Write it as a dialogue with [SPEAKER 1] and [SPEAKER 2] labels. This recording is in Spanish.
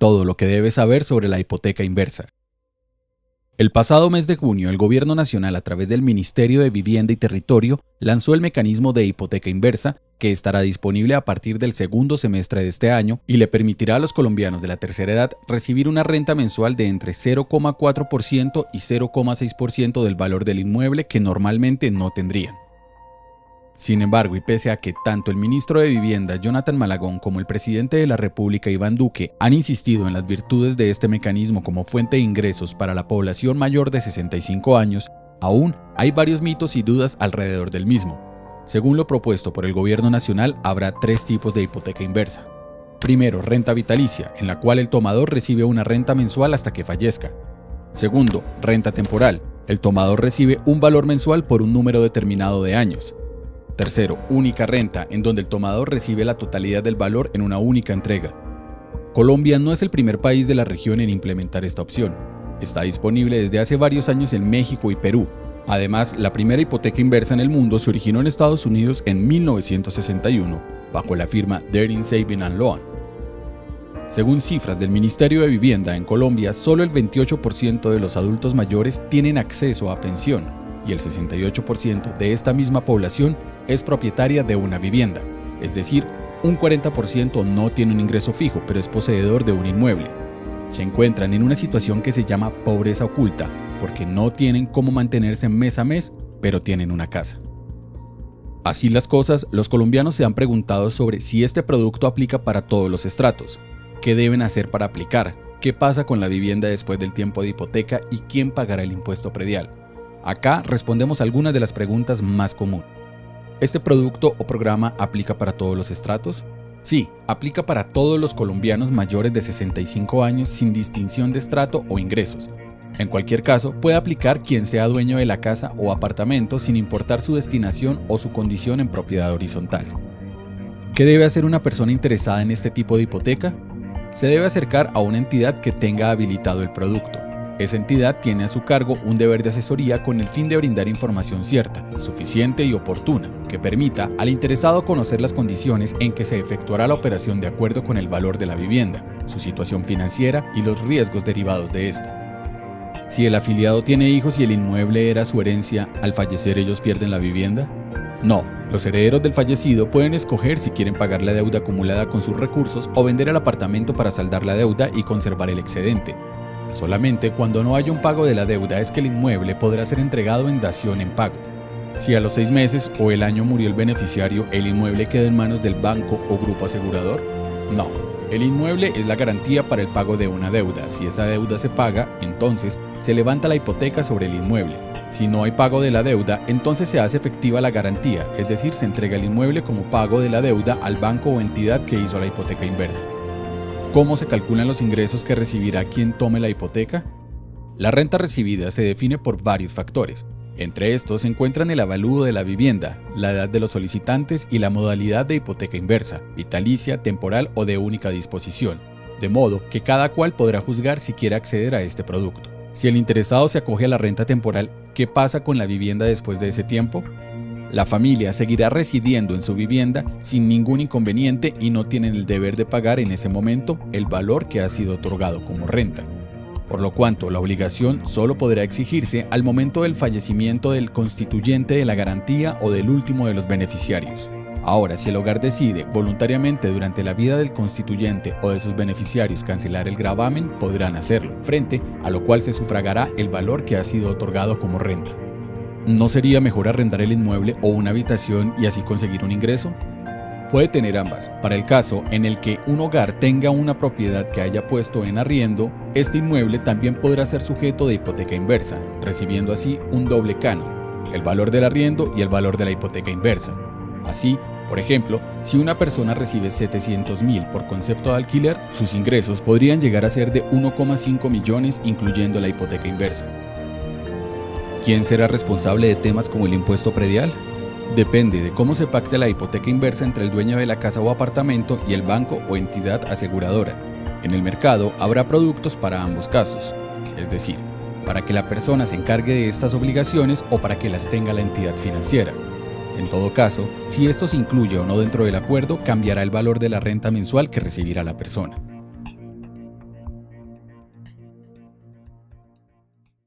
[SPEAKER 1] todo lo que debes saber sobre la hipoteca inversa. El pasado mes de junio, el Gobierno Nacional, a través del Ministerio de Vivienda y Territorio, lanzó el mecanismo de hipoteca inversa, que estará disponible a partir del segundo semestre de este año y le permitirá a los colombianos de la tercera edad recibir una renta mensual de entre 0,4% y 0,6% del valor del inmueble que normalmente no tendrían. Sin embargo, y pese a que tanto el ministro de Vivienda, Jonathan Malagón, como el presidente de la República, Iván Duque, han insistido en las virtudes de este mecanismo como fuente de ingresos para la población mayor de 65 años, aún hay varios mitos y dudas alrededor del mismo. Según lo propuesto por el Gobierno Nacional, habrá tres tipos de hipoteca inversa. Primero, renta vitalicia, en la cual el tomador recibe una renta mensual hasta que fallezca. Segundo, renta temporal. El tomador recibe un valor mensual por un número determinado de años. Tercero, única renta, en donde el tomador recibe la totalidad del valor en una única entrega. Colombia no es el primer país de la región en implementar esta opción. Está disponible desde hace varios años en México y Perú. Además, la primera hipoteca inversa en el mundo se originó en Estados Unidos en 1961, bajo la firma Daring Saving and Loan. Según cifras del Ministerio de Vivienda, en Colombia solo el 28% de los adultos mayores tienen acceso a pensión y el 68% de esta misma población es propietaria de una vivienda, es decir, un 40% no tiene un ingreso fijo, pero es poseedor de un inmueble. Se encuentran en una situación que se llama pobreza oculta, porque no tienen cómo mantenerse mes a mes, pero tienen una casa. Así las cosas, los colombianos se han preguntado sobre si este producto aplica para todos los estratos, qué deben hacer para aplicar, qué pasa con la vivienda después del tiempo de hipoteca y quién pagará el impuesto predial. Acá respondemos algunas de las preguntas más comunes. ¿Este producto o programa aplica para todos los estratos? Sí, aplica para todos los colombianos mayores de 65 años sin distinción de estrato o ingresos. En cualquier caso, puede aplicar quien sea dueño de la casa o apartamento sin importar su destinación o su condición en propiedad horizontal. ¿Qué debe hacer una persona interesada en este tipo de hipoteca? Se debe acercar a una entidad que tenga habilitado el producto. Esa entidad tiene a su cargo un deber de asesoría con el fin de brindar información cierta, suficiente y oportuna, que permita al interesado conocer las condiciones en que se efectuará la operación de acuerdo con el valor de la vivienda, su situación financiera y los riesgos derivados de esta. Si el afiliado tiene hijos y el inmueble era su herencia, ¿al fallecer ellos pierden la vivienda? No, los herederos del fallecido pueden escoger si quieren pagar la deuda acumulada con sus recursos o vender el apartamento para saldar la deuda y conservar el excedente. Solamente cuando no haya un pago de la deuda es que el inmueble podrá ser entregado en dación en pago. Si a los 6 meses o el año murió el beneficiario, ¿el inmueble queda en manos del banco o grupo asegurador? No, el inmueble es la garantía para el pago de una deuda. Si esa deuda se paga, entonces se levanta la hipoteca sobre el inmueble. Si no hay pago de la deuda, entonces se hace efectiva la garantía, es decir, se entrega el inmueble como pago de la deuda al banco o entidad que hizo la hipoteca inversa. ¿Cómo se calculan los ingresos que recibirá quien tome la hipoteca? La renta recibida se define por varios factores. Entre estos se encuentran el avalúo de la vivienda, la edad de los solicitantes y la modalidad de hipoteca inversa, vitalicia, temporal o de única disposición, de modo que cada cual podrá juzgar si quiere acceder a este producto. Si el interesado se acoge a la renta temporal, ¿qué pasa con la vivienda después de ese tiempo? La familia seguirá residiendo en su vivienda sin ningún inconveniente y no tienen el deber de pagar en ese momento el valor que ha sido otorgado como renta. Por lo cuanto, la obligación solo podrá exigirse al momento del fallecimiento del constituyente de la garantía o del último de los beneficiarios. Ahora, si el hogar decide voluntariamente durante la vida del constituyente o de sus beneficiarios cancelar el gravamen, podrán hacerlo, frente a lo cual se sufragará el valor que ha sido otorgado como renta. ¿No sería mejor arrendar el inmueble o una habitación y así conseguir un ingreso? Puede tener ambas. Para el caso en el que un hogar tenga una propiedad que haya puesto en arriendo, este inmueble también podrá ser sujeto de hipoteca inversa, recibiendo así un doble canon, el valor del arriendo y el valor de la hipoteca inversa. Así, por ejemplo, si una persona recibe 700.000 por concepto de alquiler, sus ingresos podrían llegar a ser de 1,5 millones incluyendo la hipoteca inversa. ¿Quién será responsable de temas como el impuesto predial? Depende de cómo se pacte la hipoteca inversa entre el dueño de la casa o apartamento y el banco o entidad aseguradora. En el mercado habrá productos para ambos casos, es decir, para que la persona se encargue de estas obligaciones o para que las tenga la entidad financiera. En todo caso, si esto se incluye o no dentro del acuerdo, cambiará el valor de la renta mensual que recibirá la persona.